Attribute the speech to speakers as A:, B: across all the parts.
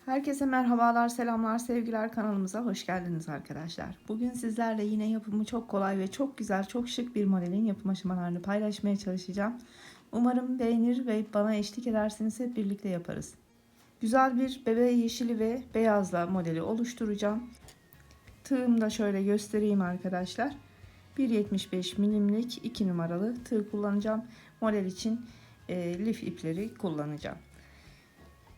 A: Herkese merhabalar, selamlar, sevgiler, kanalımıza hoş geldiniz arkadaşlar. Bugün sizlerle yine yapımı çok kolay ve çok güzel, çok şık bir modelin yapım aşamalarını paylaşmaya çalışacağım. Umarım beğenir ve bana eşlik edersiniz, hep birlikte yaparız. Güzel bir bebe yeşili ve beyazla modeli oluşturacağım. Tığımı da şöyle göstereyim arkadaşlar. 1,75 milimlik 2 numaralı tığ kullanacağım. Model için lif ipleri kullanacağım.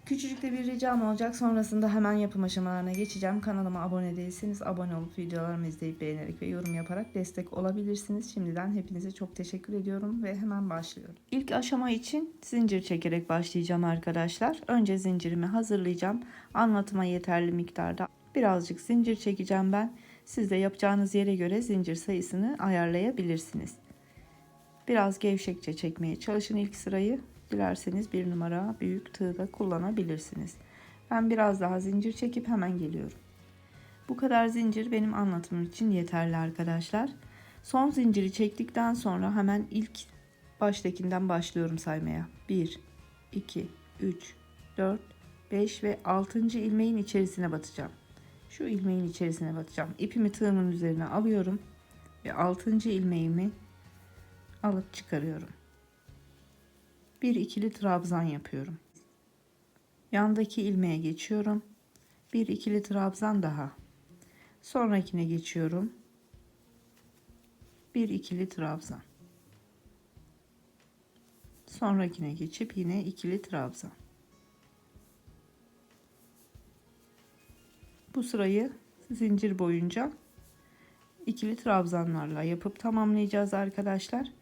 A: Küçücük de bir ricam olacak. Sonrasında hemen yapım aşamalarına geçeceğim. Kanalıma abone değilseniz abone olup videolarımı izleyip beğenerek ve yorum yaparak destek olabilirsiniz. Şimdiden hepinize çok teşekkür ediyorum ve hemen başlıyorum. İlk aşama için zincir çekerek başlayacağım arkadaşlar. Önce zincirimi hazırlayacağım. Anlatıma yeterli miktarda birazcık zincir çekeceğim ben. Siz de yapacağınız yere göre zincir sayısını ayarlayabilirsiniz. Biraz gevşekçe çekmeye çalışın ilk sırayı. Dilerseniz bir numara büyük tığ da kullanabilirsiniz. Ben biraz daha zincir çekip hemen geliyorum. Bu kadar zincir benim anlatımım için yeterli arkadaşlar. Son zinciri çektikten sonra hemen ilk baştakinden başlıyorum saymaya. 1, 2, 3, 4, 5 ve 6. ilmeğin içerisine batacağım. Şu ilmeğin içerisine batacağım. İpimi tığımın üzerine alıyorum ve 6. ilmeğimi alıp çıkarıyorum. Bir ikili trabzan yapıyorum. Yandaki ilmeğe geçiyorum. Bir ikili trabzan daha. Sonrakine geçiyorum. Bir ikili trabzan. Sonrakine geçip yine ikili trabzan. Bu sırayı zincir boyunca ikili trabzanlarla yapıp tamamlayacağız arkadaşlar.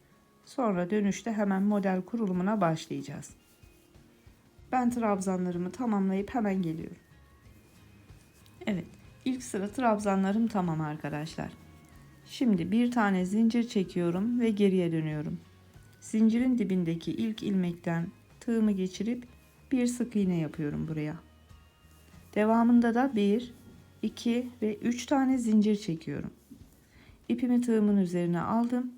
A: Sonra dönüşte hemen model kurulumuna başlayacağız. Ben trabzanlarımı tamamlayıp hemen geliyorum. Evet, ilk sıra trabzanlarım tamam arkadaşlar. Şimdi bir tane zincir çekiyorum ve geriye dönüyorum. Zincirin dibindeki ilk ilmekten tığımı geçirip bir sık iğne yapıyorum buraya. Devamında da 1, 2 ve 3 tane zincir çekiyorum. İpimi tığımın üzerine aldım.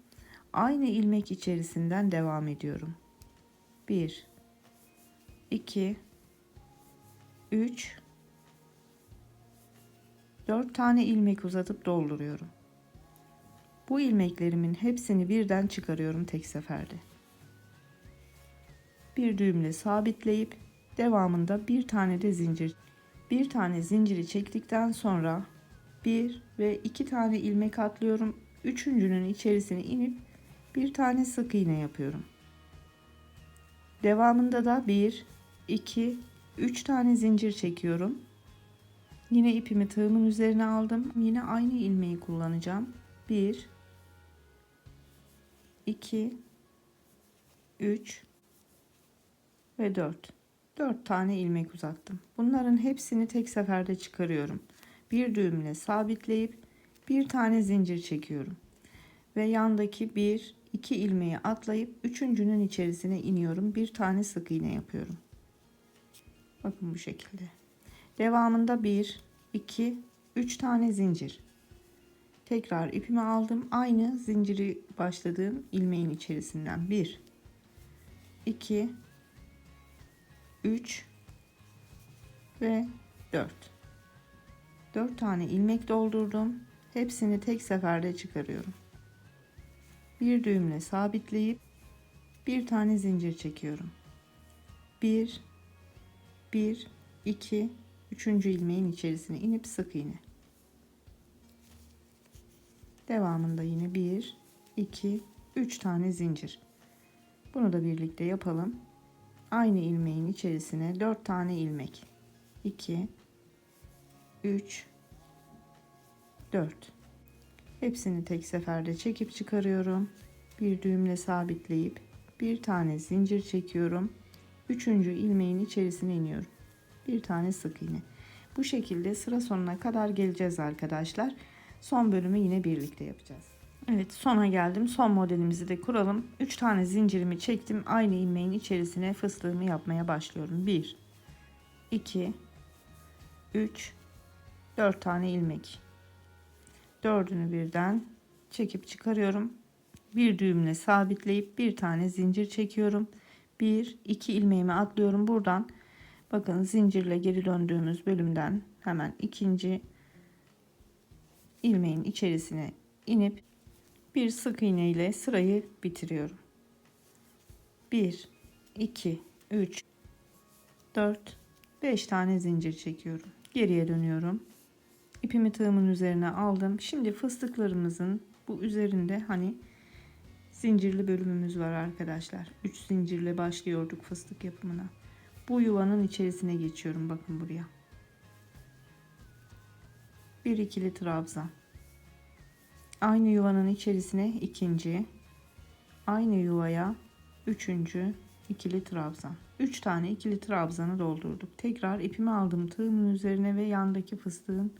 A: Aynı ilmek içerisinden devam ediyorum. 1, 2, 3, 4 tane ilmek uzatıp dolduruyorum. Bu ilmeklerimin hepsini birden çıkarıyorum tek seferde. Bir düğümle sabitleyip devamında bir tane de zincir. Bir tane zinciri çektikten sonra 1 ve 2 tane ilmek atlıyorum. Üçüncünün içerisine inip bir tane sık iğne yapıyorum. Devamında da 1, 2, 3 tane zincir çekiyorum. Yine ipimi tığımın üzerine aldım. Yine aynı ilmeği kullanacağım. 1, 2, 3 ve 4. 4 tane ilmek uzattım. Bunların hepsini tek seferde çıkarıyorum. Bir düğümle sabitleyip bir tane zincir çekiyorum. Ve yandaki 1, 2 ilmeği atlayıp üçüncünün içerisine iniyorum. Bir tane sık iğne yapıyorum. Bakın bu şekilde. Devamında 1, 2, 3 tane zincir. Tekrar ipimi aldım. Aynı zinciri başladığım ilmeğin içerisinden 1, 2, 3 ve 4. 4 tane ilmek doldurdum. Hepsini tek seferde çıkarıyorum. Bir düğümle sabitleyip bir tane zincir çekiyorum. 1, 1, 2, 3. ilmeğin içerisine inip sık iğne. Devamında yine 1, 2, 3 tane zincir. Bunu da birlikte yapalım. Aynı ilmeğin içerisine 4 tane ilmek. 2, 3, 4. Hepsini tek seferde çekip çıkarıyorum. Bir düğümle sabitleyip bir tane zincir çekiyorum. Üçüncü ilmeğin içerisine iniyorum. Bir tane sık iğne. Bu şekilde sıra sonuna kadar geleceğiz arkadaşlar. Son bölümü yine birlikte yapacağız. Evet, sona geldim. Son modelimizi de kuralım. 3 tane zincirimi çektim. Aynı ilmeğin içerisine fıstığımı yapmaya başlıyorum. 1, 2, 3, 4 tane ilmek. Dördünü birden çekip çıkarıyorum. Bir düğümle sabitleyip bir tane zincir çekiyorum. 1, 2 ilmeğimi atlıyorum. Buradan Bakın zincirle geri döndüğümüz bölümden hemen ikinci ilmeğin içerisine inip bir sık iğne ile sırayı bitiriyorum. 1 2 3 4 5 tane zincir çekiyorum. Geriye dönüyorum. İpimi tığımın üzerine aldım. Şimdi fıstıklarımızın bu üzerinde hani zincirli bölümümüz var arkadaşlar. 3 zincirle başlıyorduk fıstık yapımına. Bu yuvanın içerisine geçiyorum. Bakın buraya. Bir ikili trabzan. Aynı yuvanın içerisine ikinci, aynı yuvaya üçüncü ikili trabzan. 3 tane ikili trabzanı doldurduk. Tekrar ipimi aldım tığımın üzerine ve yandaki fıstığın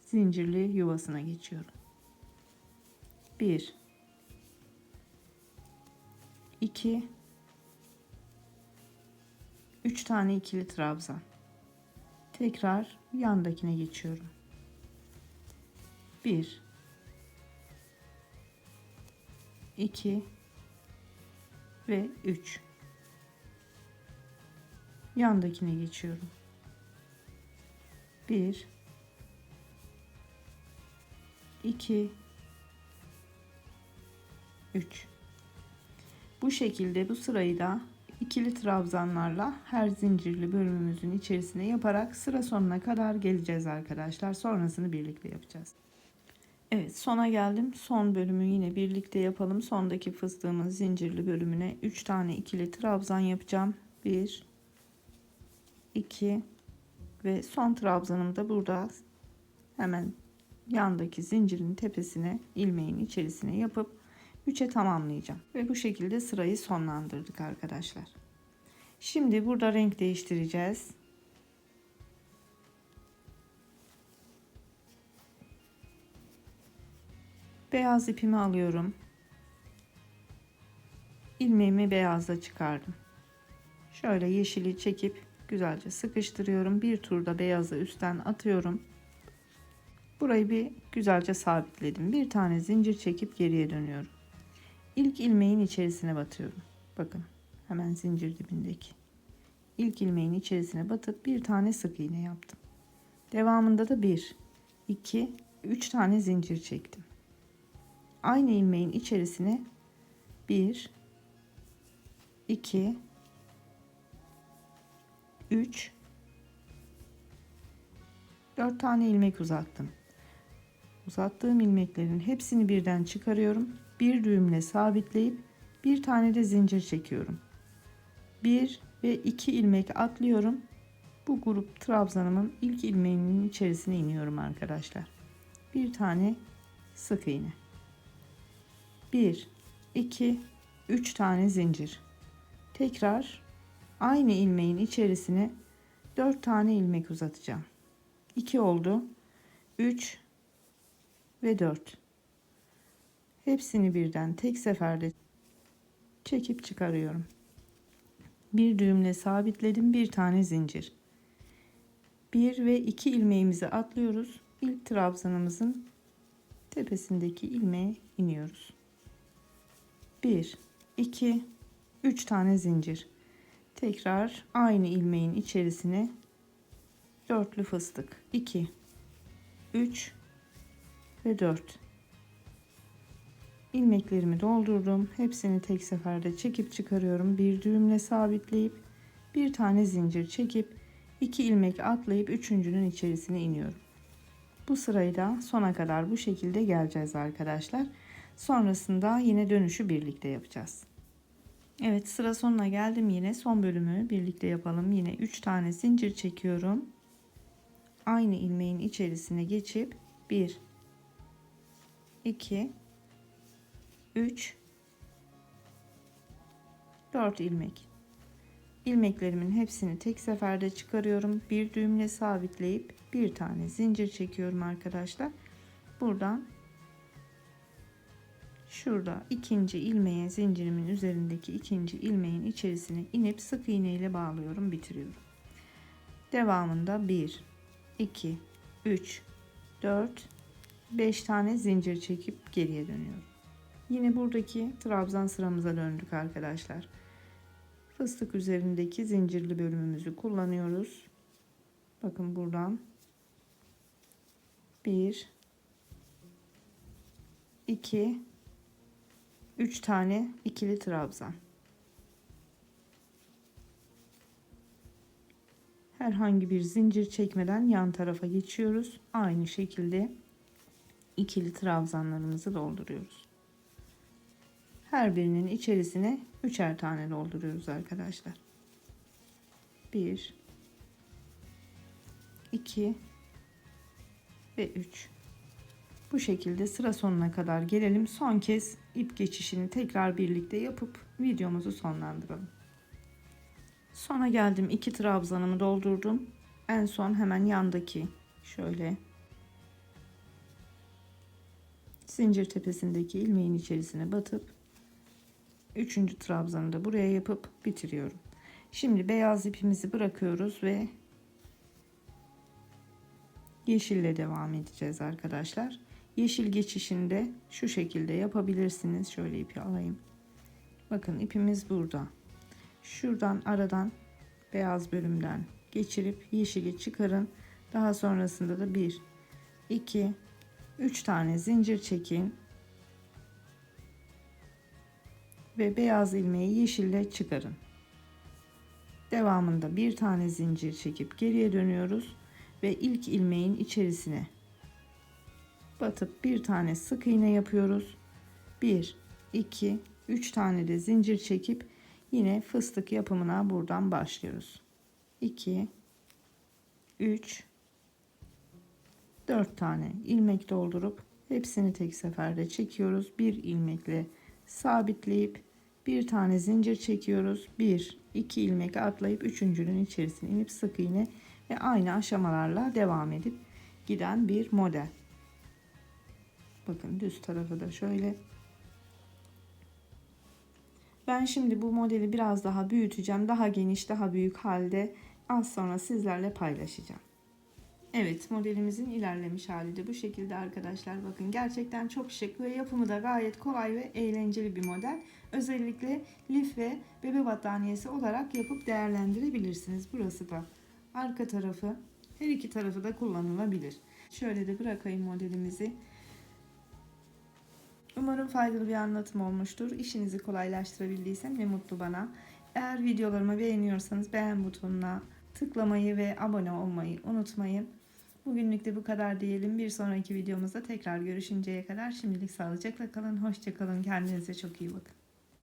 A: zincirli yuvasına geçiyorum. 1 2 3 tane ikili trabzan. Tekrar yandakine geçiyorum. 1 2 ve 3. Yandakine geçiyorum. 1 2 3. Bu şekilde bu sırayı da ikili trabzanlarla her zincirli bölümümüzün içerisine yaparak sıra sonuna kadar geleceğiz arkadaşlar. Sonrasını birlikte yapacağız. Evet, sona geldim. Son bölümü yine birlikte yapalım. Sondaki fıstığımın zincirli bölümüne 3 tane ikili trabzan yapacağım. 1 2 ve son trabzanımı da burada hemen yandaki zincirin tepesine, ilmeğin içerisine yapıp 3'e tamamlayacağım. Ve bu şekilde sırayı sonlandırdık arkadaşlar. Şimdi burada renk değiştireceğiz. Beyaz ipimi alıyorum. İlmeğimi beyazla çıkardım. Şöyle yeşili çekip güzelce sıkıştırıyorum. Bir turda beyazı üstten atıyorum. Burayı bir güzelce sabitledim. Bir tane zincir çekip geriye dönüyorum. İlk ilmeğin içerisine batıyorum. Bakın hemen zincir dibindeki. İlk ilmeğin içerisine batıp bir tane sık iğne yaptım. Devamında da 1 2 3 tane zincir çektim. Aynı ilmeğin içerisine 1 2 3 4 tane ilmek uzattım. Uzattığım ilmeklerin hepsini birden çıkarıyorum. Bir düğümle sabitleyip bir tane de zincir çekiyorum. 1 ve 2 ilmek atlıyorum. Bu grup trabzanımın ilk ilmeğinin içerisine iniyorum arkadaşlar. Bir tane sık iğne. 1 2 3 tane zincir. Tekrar aynı ilmeğin içerisine 4 tane ilmek uzatacağım. 2 oldu. 3 ve 4. Hepsini birden tek seferde çekip çıkarıyorum. Bir düğümle sabitledim. Bir tane zincir. 1 ve 2 ilmeğimizi atlıyoruz. İlk trabzanımızın tepesindeki ilmeğe iniyoruz. 1 2 3 tane zincir. Tekrar aynı ilmeğin içerisine dörtlü fıstık. 2 3 ve 4. ilmeklerimi doldurdum. Hepsini tek seferde çekip çıkarıyorum. Bir düğümle sabitleyip bir tane zincir çekip 2 ilmek atlayıp üçüncünün içerisine iniyorum. Bu sırayı da sona kadar bu şekilde geleceğiz arkadaşlar. Sonrasında yine dönüşü birlikte yapacağız. Evet, sıra sonuna geldim. Yine son bölümü birlikte yapalım. Yine 3 tane zincir çekiyorum. Aynı ilmeğin içerisine geçip 1 2 3 4 ilmek. İlmeklerimin hepsini tek seferde çıkarıyorum. Bir düğümle sabitleyip bir tane zincir çekiyorum arkadaşlar. Buradan şurada ikinci ilmeğe, zincirimin üzerindeki ikinci ilmeğin içerisine inip sık iğne ile bağlıyorum, bitiriyorum. Devamında 1 2 3 4 5 tane zincir çekip geriye dönüyorum. Yine buradaki trabzan sıramıza döndük arkadaşlar. Fıstık üzerindeki zincirli bölümümüzü kullanıyoruz. Bakın buradan 1 2 3 tane ikili trabzan. Herhangi bir zincir çekmeden yan tarafa geçiyoruz. Aynı şekilde ikili trabzanlarımızı dolduruyoruz. Her birinin içerisine 3'er tane dolduruyoruz arkadaşlar. 1 2 ve 3. Bu şekilde sıra sonuna kadar gelelim. Son kez ip geçişini tekrar birlikte yapıp videomuzu sonlandıralım. Sona geldim. 2 trabzanımı doldurdum. En son hemen yandaki şöyle zincir tepesindeki ilmeğin içerisine batıp 3. trabzanı da buraya yapıp bitiriyorum. Şimdi beyaz ipimizi bırakıyoruz ve yeşille devam edeceğiz arkadaşlar. Yeşil geçişinde şu şekilde yapabilirsiniz. Şöyle ipi alayım. Bakın ipimiz burada. Şuradan aradan beyaz bölümden geçirip yeşili çıkarın. Daha sonrasında da 1 2 3 tane zincir çekin ve beyaz ilmeği yeşille çıkarın. Devamında bir tane zincir çekip geriye dönüyoruz ve ilk ilmeğin içerisine batıp bir tane sık iğne yapıyoruz. 1 2 3 tane de zincir çekip yine fıstık yapımına buradan başlıyoruz. 2 3 4 tane ilmek doldurup hepsini tek seferde çekiyoruz. Bir ilmekle sabitleyip bir tane zincir çekiyoruz. 1 2 ilmek atlayıp üçüncünün içerisine inip sık iğne ve aynı aşamalarla devam edip giden bir model. Bakın düz tarafı da şöyle. Ben şimdi bu modeli biraz daha büyüteceğim. Daha geniş, daha büyük halde az sonra sizlerle paylaşacağım. Evet, modelimizin ilerlemiş hali de bu şekilde arkadaşlar. Bakın gerçekten çok şık ve yapımı da gayet kolay ve eğlenceli bir model. Özellikle lif ve bebe battaniyesi olarak yapıp değerlendirebilirsiniz. Burası da arka tarafı, her iki tarafı da kullanılabilir. Şöyle de bırakayım modelimizi. Umarım faydalı bir anlatım olmuştur. İşinizi kolaylaştırabildiysem ne mutlu bana. Eğer videolarımı beğeniyorsanız beğen butonuna tıklamayı ve abone olmayı unutmayın. Bugünlük de bu kadar diyelim. Bir sonraki videomuzda tekrar görüşünceye kadar şimdilik sağlıcakla kalın. Hoşça kalın. Kendinize çok iyi bakın.